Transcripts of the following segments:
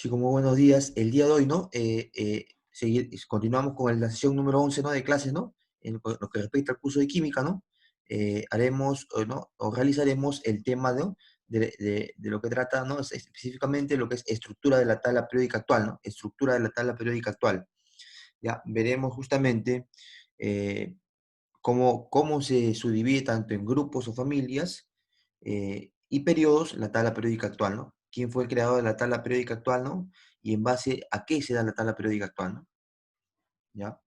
Chicos, muy buenos días. El día de hoy, ¿no? Continuamos con la sesión número 11, ¿no? De clases, ¿no? En lo que respecta al curso de química, ¿no? Haremos, ¿no? O realizaremos el tema, ¿no? De lo que trata, ¿no? Específicamente lo que es estructura de la tabla periódica actual, ¿no? Estructura de la tabla periódica actual. Ya, veremos justamente eh, cómo se subdivide tanto en grupos o familias y periodos la tabla periódica actual, ¿no? ¿Quién fue el creador de la tabla periódica actual, ¿no? Y en base a qué se da la tabla periódica actual, ¿no? ¿Ya?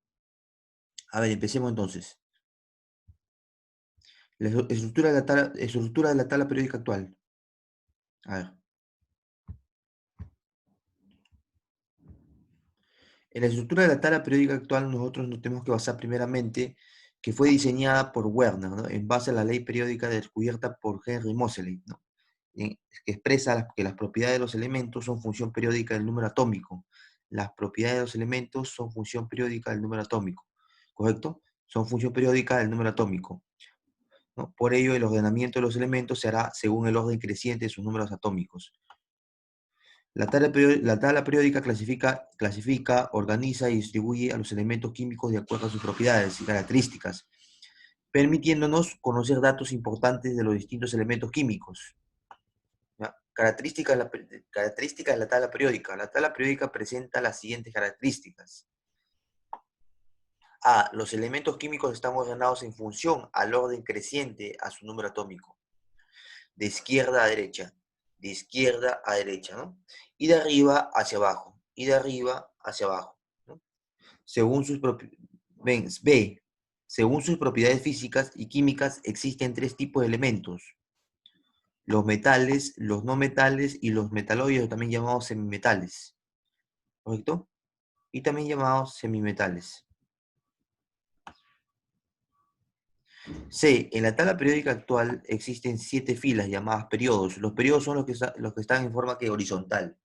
A ver, empecemos entonces. Estructura de la tabla periódica actual. A ver. En la estructura de la tabla periódica actual nosotros nos tenemos que basar primeramente que fue diseñada por Werner, ¿no? En base a la ley periódica descubierta por Henry Moseley, ¿no? Que expresa que las propiedades de los elementos son función periódica del número atómico. Las propiedades de los elementos son función periódica del número atómico, ¿correcto? Son función periódica del número atómico, ¿no? Por ello, el ordenamiento de los elementos se hará según el orden creciente de sus números atómicos. La tabla periódica clasifica, organiza y distribuye a los elementos químicos de acuerdo a sus propiedades y características, permitiéndonos conocer datos importantes de los distintos elementos químicos. ¿Ya? Características de la tabla periódica. La tabla periódica presenta las siguientes características. A. Los elementos químicos están ordenados en función al orden creciente a su número atómico. De izquierda a derecha. De izquierda a derecha, ¿no? Y de arriba hacia abajo. Y de arriba hacia abajo, ¿no? Según sus B. Según sus propiedades físicas y químicas, existen tres tipos de elementos: los metales, los no metales y los metaloides, también llamados semimetales, ¿correcto? Y también llamados semimetales. C. En la tabla periódica actual existen 7 filas llamadas periodos. Los periodos son los que están en forma horizontal,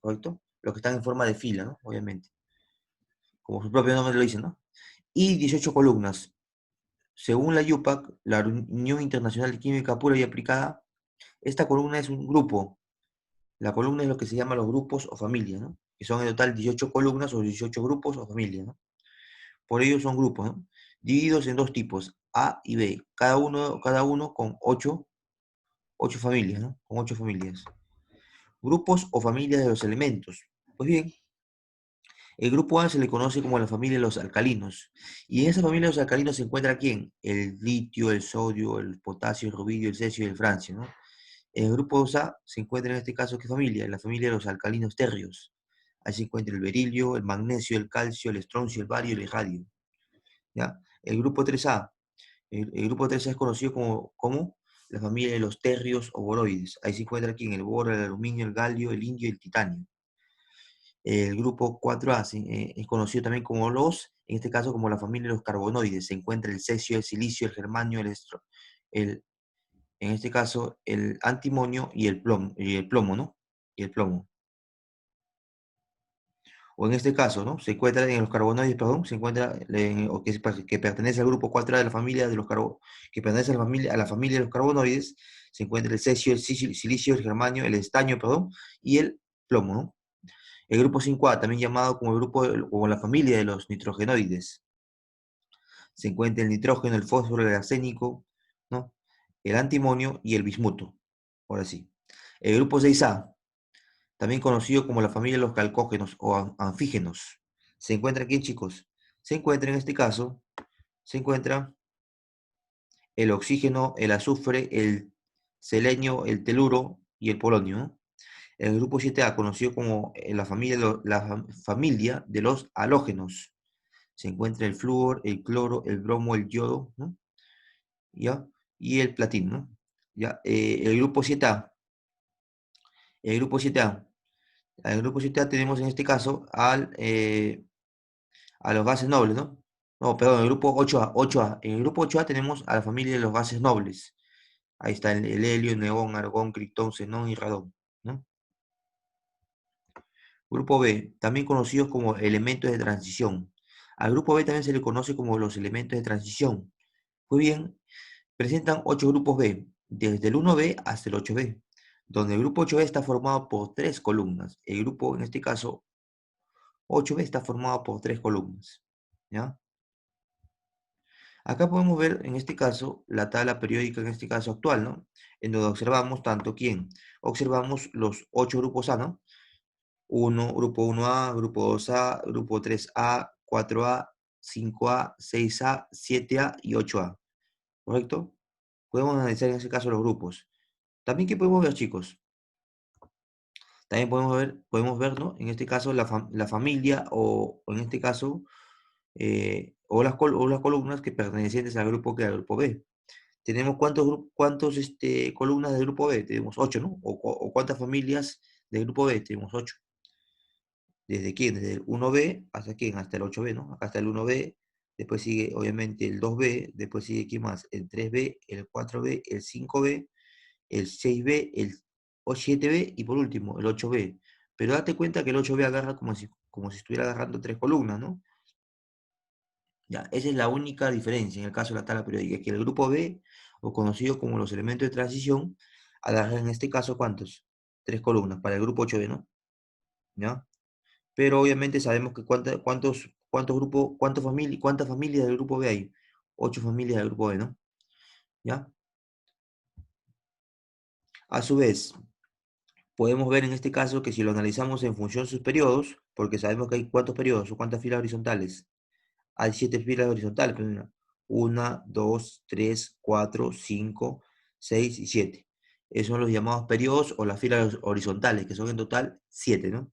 ¿correcto? Los que están en forma de fila, ¿no? Obviamente, como su propio nombre lo dice, ¿no? Y 18 columnas. Según la UPAC, la Unión Internacional de Química Pura y Aplicada, esta columna es un grupo. La columna es lo que se llama los grupos o familias, ¿no? Que son en total 18 columnas o 18 grupos o familias, ¿no? Por ello son grupos, ¿no? Divididos en dos tipos, A y B, cada uno con ocho familias, ¿no? Con 8 familias. Grupos o familias de los elementos. Pues bien, el grupo A se le conoce como la familia de los alcalinos. Y en esa familia de los alcalinos se encuentra ¿quién? El litio, el sodio, el potasio, el rubidio, el cesio y el francio, ¿no? En el grupo 2A se encuentra en este caso, ¿qué familia? La familia de los alcalinos térreos. Ahí se encuentra el berilio, el magnesio, el calcio, el estroncio, el bario y el radio. ¿Ya? El grupo 3A. El grupo 3A es conocido como la familia de los terrios o boroides. Ahí se encuentra aquí en el boro, el aluminio, el galio, el indio y el titanio. El grupo 4A es conocido también en este caso como la familia de los carbonoides. Se encuentra el cesio, el silicio, el germanio, el, en este caso el antimonio y el plomo, ¿no? Y el plomo. O en este caso, ¿no? Se encuentra en los carbonoides, perdón, se encuentra, o que pertenece al grupo 4A de la familia de los que pertenece a la familia de los carbonoides, se encuentra el cesio, el silicio, el germanio, el estaño, perdón, y el plomo, ¿no? El grupo 5A, también llamado como como la familia de los nitrogenoides, se encuentra el nitrógeno, el fósforo, el arsénico, ¿no? El antimonio y el bismuto, ahora sí. El grupo 6A, también conocido como la familia de los calcógenos o anfígenos. ¿Se encuentra aquí, chicos? Se encuentra en este caso, se encuentra el oxígeno, el azufre, el selenio, el teluro y el polonio, ¿no? El grupo 7A, conocido como la familia de los halógenos. Se encuentra el flúor, el cloro, el bromo, el yodo, ¿no? ¿Ya? Y el platino, ¿no? ¿Ya? El grupo 7A. El grupo 7A. El grupo 7A tenemos en este caso a los gases nobles, ¿no? No, perdón, el grupo 8A, 8A. En el grupo 8A tenemos a la familia de los gases nobles. Ahí está el helio, neón, argón, criptón, xenón y radón, ¿no? Grupo B, también conocidos como elementos de transición. Al grupo B también se le conoce como los elementos de transición. Muy bien, presentan 8 grupos B, desde el 1B hasta el 8B. donde el grupo 8B está formado por tres columnas. El grupo, en este caso, 8B está formado por tres columnas. ¿Ya? Acá podemos ver, en este caso, la tabla periódica, en este caso actual, ¿no? En donde observamos tanto quién. Observamos los 8 grupos A, ¿no? Grupo 1A, grupo 2A, grupo 3A, 4A, 5A, 6A, 7A y 8A. ¿Correcto? Podemos analizar en ese caso los grupos. También, ¿qué podemos ver, chicos? También podemos ver, ¿no? En este caso, la familia o en este caso, o las columnas que pertenecientes al grupo que al grupo B. Tenemos cuántos columnas del grupo B, tenemos 8, ¿no? O cuántas familias del grupo B, tenemos 8. ¿Desde quién? Desde el 1B hasta quién, hasta el 8B, ¿no? Acá está el 1B, después sigue obviamente el 2B, después sigue ¿quién más? El 3B, el 4B, el 5B, el 6B, el 7B y por último el 8B. Pero date cuenta que el 8B agarra como si estuviera agarrando tres columnas, ¿no? Ya, esa es la única diferencia en el caso de la tabla periódica, que el grupo B, o conocido como los elementos de transición, agarra en este caso ¿cuántos? Tres columnas para el grupo 8B, ¿no? ¿Ya? Pero obviamente sabemos que cuántas familias del grupo B hay. 8 familias del grupo B, ¿no? ¿Ya? A su vez, podemos ver en este caso que si lo analizamos en función de sus periodos, porque sabemos que hay cuántos periodos o cuántas filas horizontales. Hay 7 filas horizontales. Pues mira, 1, 2, 3, 4, 5, 6 y 7. Esos son los llamados periodos o las filas horizontales, que son en total 7, ¿no?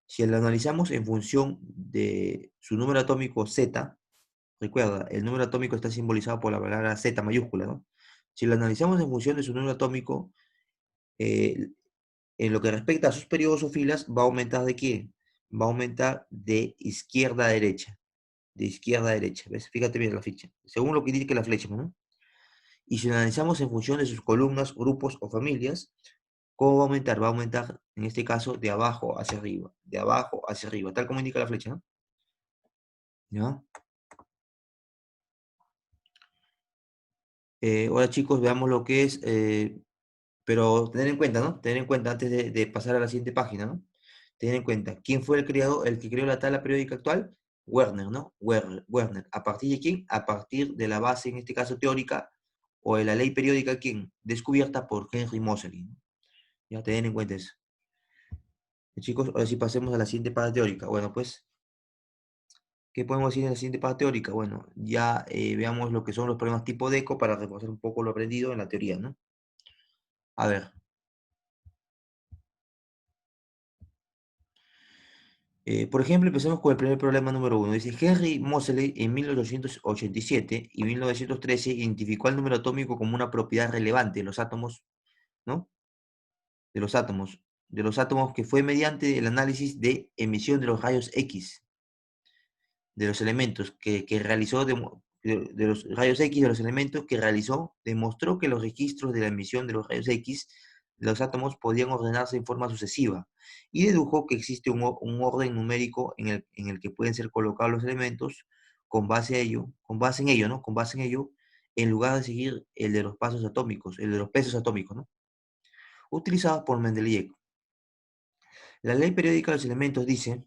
Si lo analizamos en función de su número atómico Z, recuerda, el número atómico está simbolizado por la palabra Z mayúscula, ¿no? Si lo analizamos en función de su número atómico, eh, en lo que respecta a sus periodos o filas, va a aumentar ¿de qué? Va a aumentar de izquierda a derecha. De izquierda a derecha. ¿Ves? Fíjate bien la ficha. Según lo que indique la flecha, ¿no? Y si lo analizamos en función de sus columnas, grupos o familias, ¿cómo va a aumentar? Va a aumentar, en este caso, de abajo hacia arriba. De abajo hacia arriba, tal como indica la flecha, ¿no? ¿Ya? Ahora, chicos, veamos lo que es, pero tener en cuenta, ¿no? Tener en cuenta antes de pasar a la siguiente página, ¿no? Tener en cuenta, ¿quién fue el que creó la tabla periódica actual? Werner, ¿no? Werner. ¿A partir de quién? A partir de la base, en este caso teórica, o de la ley periódica, ¿quién? Descubierta por Henry Moseley, ¿no? Ya, tener en cuenta eso. Chicos, ahora sí pasemos a la siguiente parte teórica. Bueno, pues, ¿qué podemos decir en la siguiente parte teórica? Bueno, ya veamos lo que son los problemas tipo DECO para repasar un poco lo aprendido en la teoría, ¿no? A ver, por ejemplo, empecemos con el primer problema número uno. Dice, Henry Moseley en 1887 y 1913 identificó el número atómico como una propiedad relevante de los átomos, ¿no? De los átomos. De los átomos que fue mediante el análisis de emisión de los rayos X de los elementos que realizó, de los rayos X de los elementos que realizó, demostró que los registros de la emisión de los rayos X de los átomos podían ordenarse en forma sucesiva y dedujo que existe un orden numérico en el que pueden ser colocados los elementos con base en ello, ¿no? Con base en ello, en lugar de seguir el de los pasos atómicos, el de los pesos atómicos, ¿no? Utilizados por Mendeleev. La ley periódica de los elementos dice,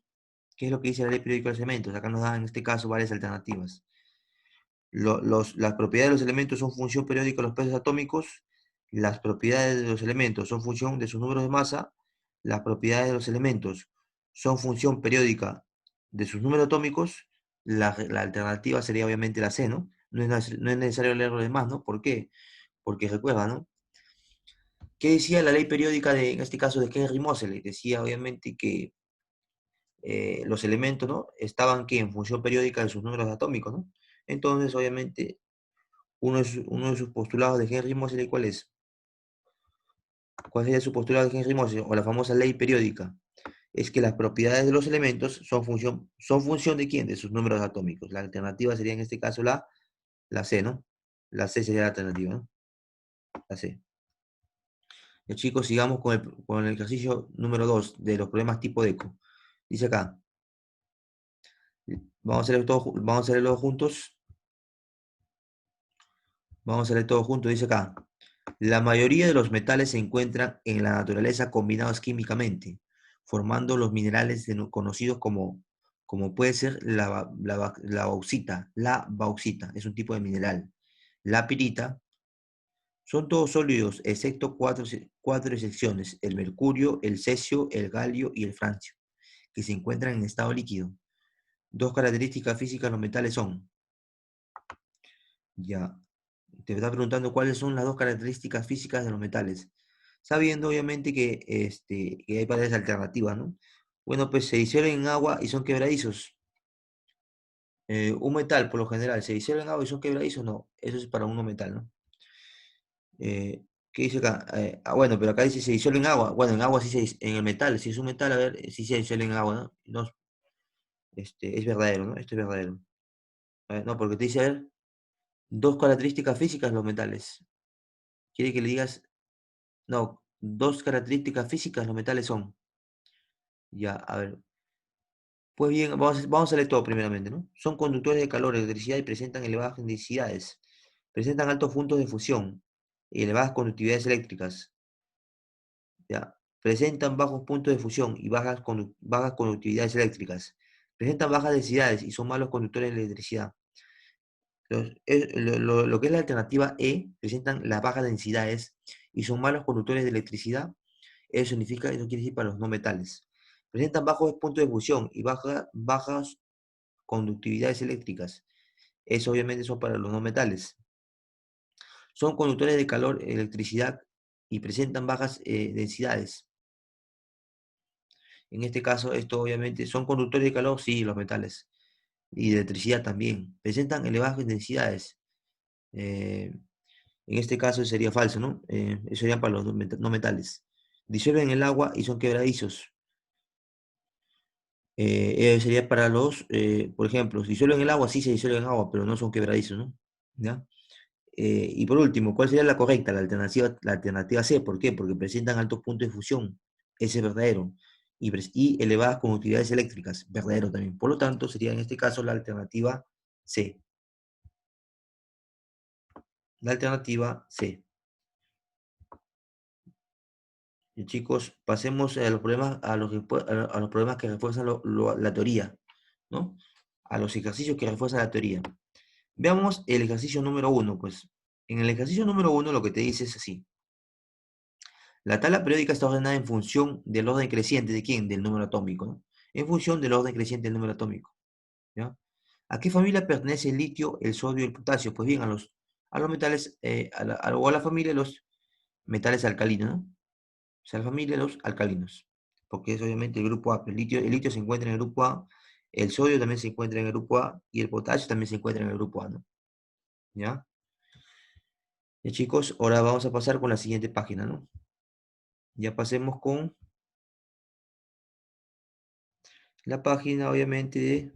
¿qué es lo que dice la ley periódica de los elementos? Acá nos da en este caso varias alternativas. Las propiedades de los elementos son función periódica de los pesos atómicos, las propiedades de los elementos son función de sus números de masa, las propiedades de los elementos son función periódica de sus números atómicos, la alternativa sería obviamente la C, ¿no? No es necesario leer lo demás, ¿no? ¿Por qué? Porque recuerda, ¿no? ¿Qué decía la ley periódica en este caso de Henry Moseley? Decía obviamente que los elementos, ¿no? Estaban que en función periódica de sus números atómicos, ¿no? Entonces, obviamente, uno de sus postulados de Henry Moseley, ¿cuál es? ¿Cuál sería su postulado de Henry Moseley? O la famosa ley periódica. Es que las propiedades de los elementos son función ¿de quién? De sus números atómicos. La alternativa sería en este caso la C, ¿no? La C sería la alternativa, ¿no? La C. Ya, chicos, sigamos con el ejercicio número 2 de los problemas tipo DECO. Dice acá, vamos a leerlo juntos. Vamos a leer todo juntos, dice acá. La mayoría de los metales se encuentran en la naturaleza combinados químicamente, formando los minerales conocidos como puede ser la bauxita. La bauxita es un tipo de mineral. La pirita son todos sólidos, excepto cuatro excepciones: el mercurio, el cesio, el galio y el francio, que se encuentran en estado líquido. Dos características físicas de los metales son, ya, te está preguntando cuáles son las dos características físicas de los metales, sabiendo obviamente que hay varias alternativas, ¿no? Bueno, pues se disuelven en agua y son quebradizos. Un metal, por lo general, se disuelve en agua y son quebradizos, no, eso es para uno metal, ¿no? ¿Qué dice acá? Bueno, pero acá dice se disuelve en agua. Bueno, en agua sí en el metal, si es un metal, a ver, sí se disuelve en agua, ¿no? No, es verdadero, ¿no? Esto es verdadero. A ver, no, porque te dice, a ver, dos características físicas de los metales. Quiere que le digas, no, dos características físicas de los metales son. Ya, a ver. Pues bien, vamos a leer todo primeramente, ¿no? Son conductores de calor, electricidad y presentan elevadas densidades. Presentan altos puntos de fusión y elevadas conductividades eléctricas. Ya. Presentan bajos puntos de fusión y bajas conductividades eléctricas. Presentan bajas densidades y son malos conductores de electricidad. Lo que es la alternativa E, presentan las bajas densidades y son malos conductores de electricidad. Eso quiere decir para los no metales. Presentan bajos puntos de fusión y bajas conductividades eléctricas. Eso obviamente son para los no metales. Son conductores de calor, electricidad y presentan bajas densidades. En este caso, esto obviamente son conductores de calor, sí, los metales. Y de electricidad también. Presentan elevadas densidades. Eh, en este caso sería falso, ¿no? Eso sería para los no metales. Disuelven el agua y son quebradizos. Sería para por ejemplo, si disuelven el agua, sí se disuelven agua, pero no son quebradizos, ¿no? ¿Ya? Y por último, ¿cuál sería la correcta? La alternativa C. ¿Por qué? Porque presentan altos puntos de fusión. Ese es verdadero. Y elevadas conductividades eléctricas. Verdadero también. Por lo tanto, sería en este caso la alternativa C. La alternativa C. Y chicos, pasemos a los problemas, a los problemas que refuerzan la teoría, ¿no? A los ejercicios que refuerzan la teoría. Veamos el ejercicio número uno, pues. En el ejercicio número uno lo que te dice es así. La tabla periódica está ordenada en función del orden creciente ¿de quién? Del número atómico, ¿no? En función del orden creciente del número atómico, ¿ya? ¿A qué familia pertenece el litio, el sodio y el potasio? Pues bien, a los metales, o a la familia de los metales alcalinos, ¿no? O sea, la familia de los alcalinos, porque es obviamente el grupo A. El litio se encuentra en el grupo A, el sodio también se encuentra en el grupo A y el potasio también se encuentra en el grupo A, ¿no? ¿Ya? Ya chicos, ahora vamos a pasar con la siguiente página, ¿no? Ya pasemos con la página, obviamente, de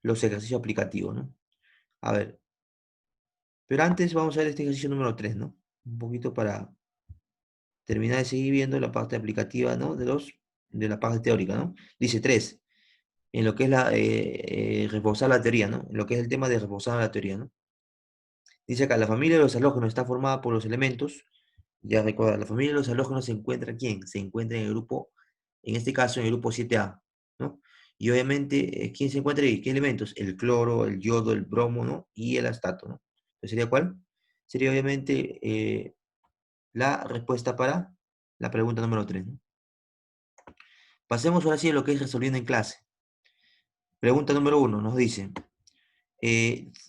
los ejercicios aplicativos, ¿no? A ver, pero antes vamos a ver este ejercicio número 3, ¿no? Un poquito para terminar de seguir viendo la parte aplicativa, ¿no? De la parte teórica, ¿no? Dice 3, en lo que es reforzar la teoría, ¿no? En lo que es el tema de reforzar la teoría, ¿no? Dice acá, la familia de los halógenos está formada por los elementos. Ya recuerda, la familia de los halógenos se encuentra ¿quién? Se encuentra en el grupo, en este caso en el grupo 7A, ¿no? Y obviamente, ¿quién se encuentra ahí? ¿Qué elementos? El cloro, el yodo, el bromo, ¿no? Y el astato, ¿no? Entonces, ¿sería cuál? Sería obviamente la respuesta para la pregunta número 3, ¿no? Pasemos ahora sí a lo que es resolviendo en clase. Pregunta número 1 nos dice,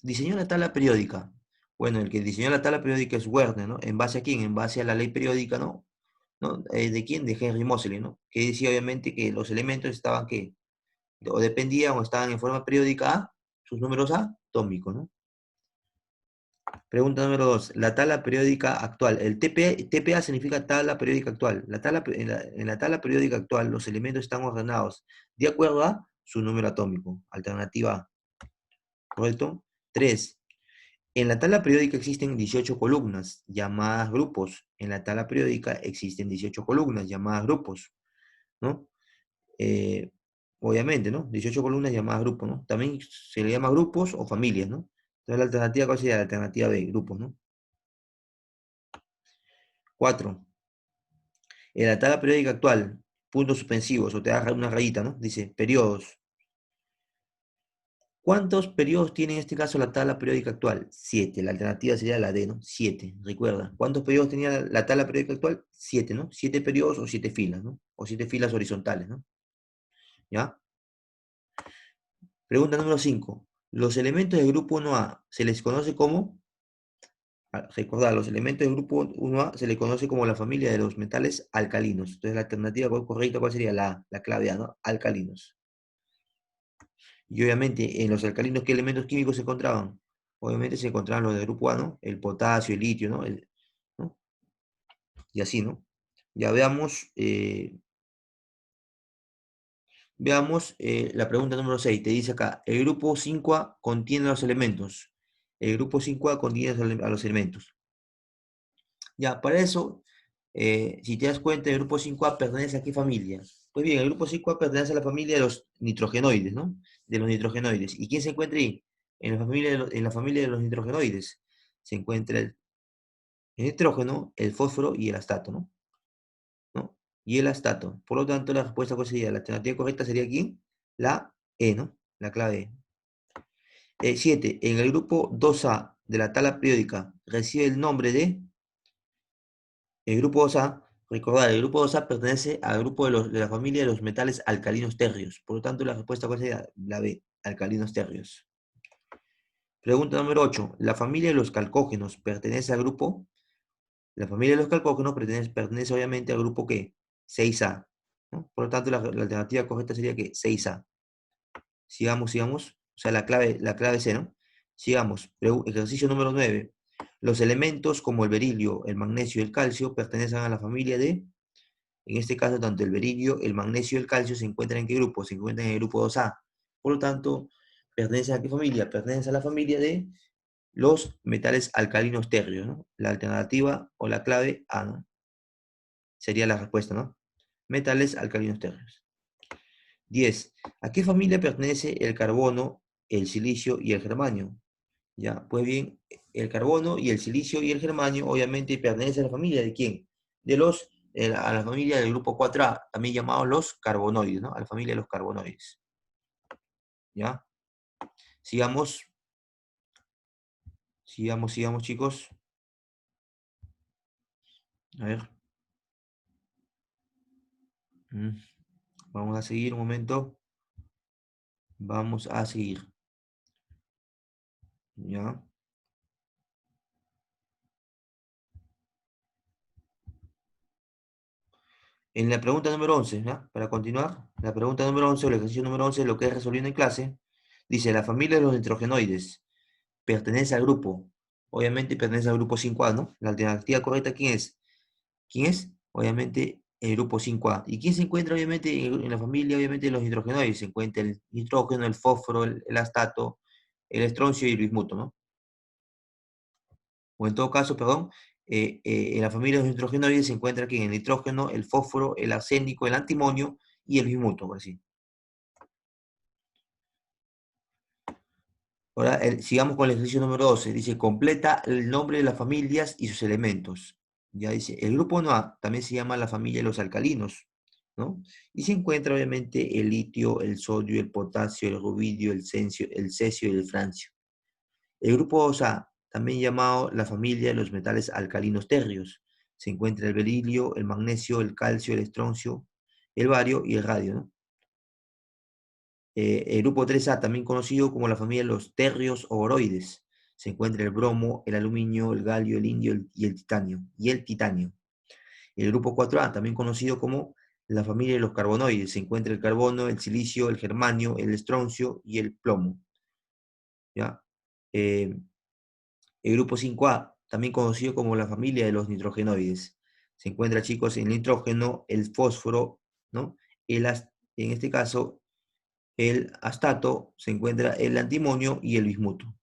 diseñó la tabla periódica. Bueno, el que diseñó la tabla periódica es Werner, ¿no? ¿En base a quién? En base a la ley periódica, ¿no? ¿No? ¿De quién? De Henry Moseley, ¿no? Que decía obviamente que los elementos estaban que, o dependían o estaban en forma periódica a sus números atómicos, ¿no? Pregunta número 2. La tabla periódica actual. El TPA significa tabla periódica actual. En la tabla periódica actual, los elementos están ordenados de acuerdo a su número atómico. Alternativa A. ¿Correcto? 3. En la tabla periódica existen 18 columnas llamadas grupos. En la tabla periódica existen 18 columnas llamadas grupos, ¿no? Eh, obviamente, ¿no? 18 columnas llamadas grupos, ¿no? También se le llama grupos o familias, ¿no? Entonces la alternativa, ¿cuál sería? La alternativa B, grupos, ¿no? 4. En la tabla periódica actual, puntos suspensivos, o te da una rayita, ¿no? Dice, periodos. ¿Cuántos periodos tiene en este caso la tabla periódica actual? 7. La alternativa sería la D, ¿no? 7. Recuerda. ¿Cuántos periodos tenía la tabla periódica actual? 7, ¿no? 7 periodos o 7 filas, ¿no? O 7 filas horizontales, ¿no? ¿Ya? Pregunta número 5. Los elementos del grupo 1A se les conoce como, recordad, los elementos del grupo 1A se les conoce como la familia de los metales alcalinos. Entonces la alternativa correcta, ¿cuál sería? La clave A, ¿no? Alcalinos. Y obviamente, en los alcalinos, ¿qué elementos químicos se encontraban? Obviamente se encontraban los del grupo A, ¿no? El potasio, el litio, ¿no? ¿No? Y así, ¿no? Ya veamos la pregunta número 6. Te dice acá, el grupo 5A contiene los elementos. El grupo 5A contiene a los elementos. Ya, para eso, si te das cuenta, el grupo 5A pertenece a qué familia. Pues bien, el grupo 5A pertenece a la familia de los nitrogenoides, ¿no? De los nitrogenoides. ¿Y quién se encuentra ahí? En la familia de los nitrogenoides se encuentra el nitrógeno, el fósforo y el astato, ¿no? ¿No? Y el astato. Por lo tanto, la respuesta cuál sería, la alternativa correcta sería ¿quién? La E, ¿no? La clave E. 7. En el grupo 2A de la tabla periódica recibe el nombre de el grupo 2A. Recordar, el grupo 2A pertenece al grupo de la familia de los metales alcalinos tercios. Por lo tanto, la respuesta cuál sería la B, alcalinos tercios. Pregunta número 8. La familia de los calcógenos pertenece al grupo. La familia de los calcógenos pertenece obviamente al grupo ¿qué? 6A, ¿no? Por lo tanto, la alternativa correcta sería que 6A. Sigamos. O sea, la clave C, ¿no? Sigamos. Ejercicio número 9. Los elementos como el berilio, el magnesio y el calcio pertenecen a la familia de, en este caso, tanto el berilio, el magnesio y el calcio se encuentran en qué grupo? Se encuentran en el grupo 2A. Por lo tanto, ¿pertenecen a qué familia? Pertenecen a la familia de los metales alcalinos tercios, ¿no? La alternativa o la clave A, ¿no? Sería la respuesta, ¿no? Metales alcalinos tercios. 10. ¿A qué familia pertenece el carbono, el silicio y el germanio? Ya, pues bien, el carbono y el silicio y el germanio obviamente pertenecen a la familia de quién? A la familia del grupo 4A, también llamados los carbonoides, ¿no? A la familia de los carbonoides. ¿Ya? Sigamos, sigamos, chicos. A ver. Mm, Vamos a seguir un momento. Vamos a seguir. ¿Ya? En la pregunta número 11, ¿ya? Para continuar, la pregunta número 11 o el ejercicio número 11, lo que es resolviendo en clase, dice, la familia de los nitrogenoides pertenece al grupo, obviamente pertenece al grupo 5A, ¿no? La alternativa correcta, ¿quién es? ¿Quién es? Obviamente el grupo 5A. ¿Y quién se encuentra obviamente en la familia, obviamente, de los nitrogenoides? Se encuentra el nitrógeno, el fósforo, el astato, el estroncio y el bismuto, ¿no? O en todo caso, perdón, en la familia de los nitrogenoides se encuentra aquí el nitrógeno, el fósforo, el arsénico, el antimonio y el bismuto, por así. Ahora, sigamos con el ejercicio número 12. Dice, completa el nombre de las familias y sus elementos. Ya dice, el grupo 1A también se llama la familia de los alcalinos, ¿no? Y se encuentra obviamente el litio, el sodio, el potasio, el rubidio, el cesio y el francio. El grupo 2A, también llamado la familia de los metales alcalinos tercios. Se encuentra el berilio, el magnesio, el calcio, el estroncio, el bario y el radio, ¿no? El grupo 3A, también conocido como la familia de los tercios o oroides. Se encuentra el bromo, el aluminio, el galio, el indio y el titanio. El grupo 4A, también conocido como la familia de los carbonoides. Se encuentra el carbono, el silicio, el germanio, el estroncio y el plomo. ¿Ya? Eh, el grupo 5A, también conocido como la familia de los nitrogenoides. Se encuentra, chicos, el nitrógeno, el fósforo, ¿no? En este caso, el astato, se encuentra el antimonio y el bismuto.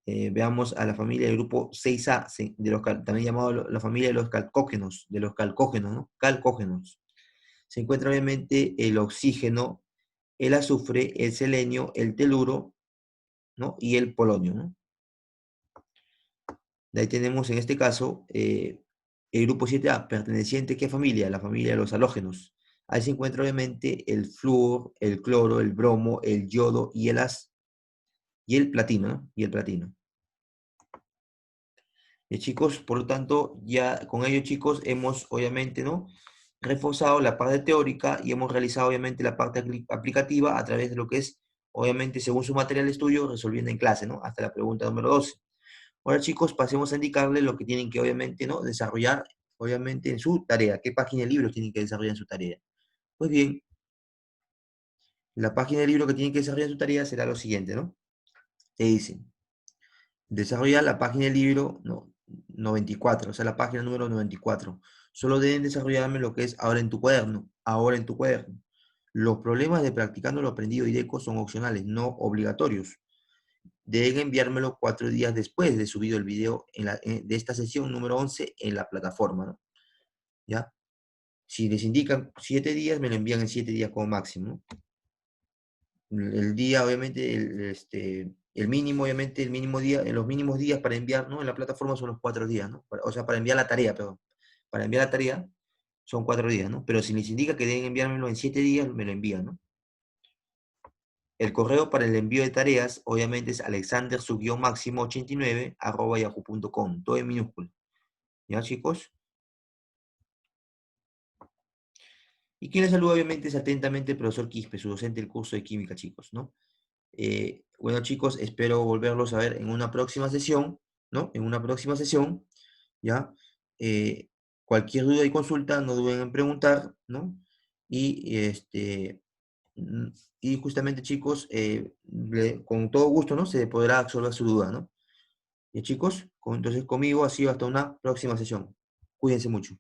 Veamos a la familia del grupo 6A, también llamado la familia de los calcógenos, ¿no? Calcógenos. Se encuentra obviamente el oxígeno, el azufre, el selenio, el teluro, ¿no? Y el polonio, ¿no? De ahí tenemos en este caso El grupo 7A, ¿perteneciente a qué familia? La familia de los halógenos. Ahí se encuentra obviamente el flúor, el cloro, el bromo, el yodo y el platino, ¿no? Y el platino. Chicos, por lo tanto, ya con ello, chicos, hemos obviamente, ¿no? Reforzado la parte teórica y hemos realizado obviamente la parte aplicativa a través de lo que es, obviamente, según su material de estudio, resolviendo en clase, ¿no? Hasta la pregunta número 12. Ahora, chicos, pasemos a indicarles lo que tienen que, obviamente, ¿no? Desarrollar, obviamente, en su tarea. ¿Qué página de libros tienen que desarrollar en su tarea? Pues bien, la página de libro que tienen que desarrollar en su tarea será lo siguiente, ¿no? Te dicen, desarrolla la página del libro no, 94, o sea, la página número 94. Solo deben desarrollarme lo que es ahora en tu cuaderno, ahora en tu cuaderno. Los problemas de practicando lo aprendido IDECO son opcionales, no obligatorios. Deben enviármelo 4 días después de subido el video de esta sesión número 11 en la plataforma, ¿no? ¿Ya? Si les indican 7 días, me lo envían en 7 días como máximo, ¿no? El día, obviamente, el mínimo, obviamente, el mínimo día, en los mínimos días para enviar, ¿no? En la plataforma son los 4 días, ¿no? O sea, para enviar la tarea, perdón. Para enviar la tarea son 4 días, ¿no? Pero si les indica que deben enviármelo en 7 días, me lo envían, ¿no? El correo para el envío de tareas, obviamente, es alexander-máximo89@yahoo.com, todo en minúscula. ¿Ya, chicos? Y quien les saluda, obviamente, es atentamente el profesor Quispe, su docente del curso de química, chicos, ¿no? Bueno, chicos, espero volverlos a ver en una próxima sesión, ¿no? En una próxima sesión, ¿ya? Eh, Cualquier duda y consulta, no duden en preguntar, ¿no? Y, mm, y justamente, chicos, con todo gusto, ¿no? Se podrá resolver su duda, ¿no? Y chicos, entonces conmigo ha sido hasta una próxima sesión. Cuídense mucho.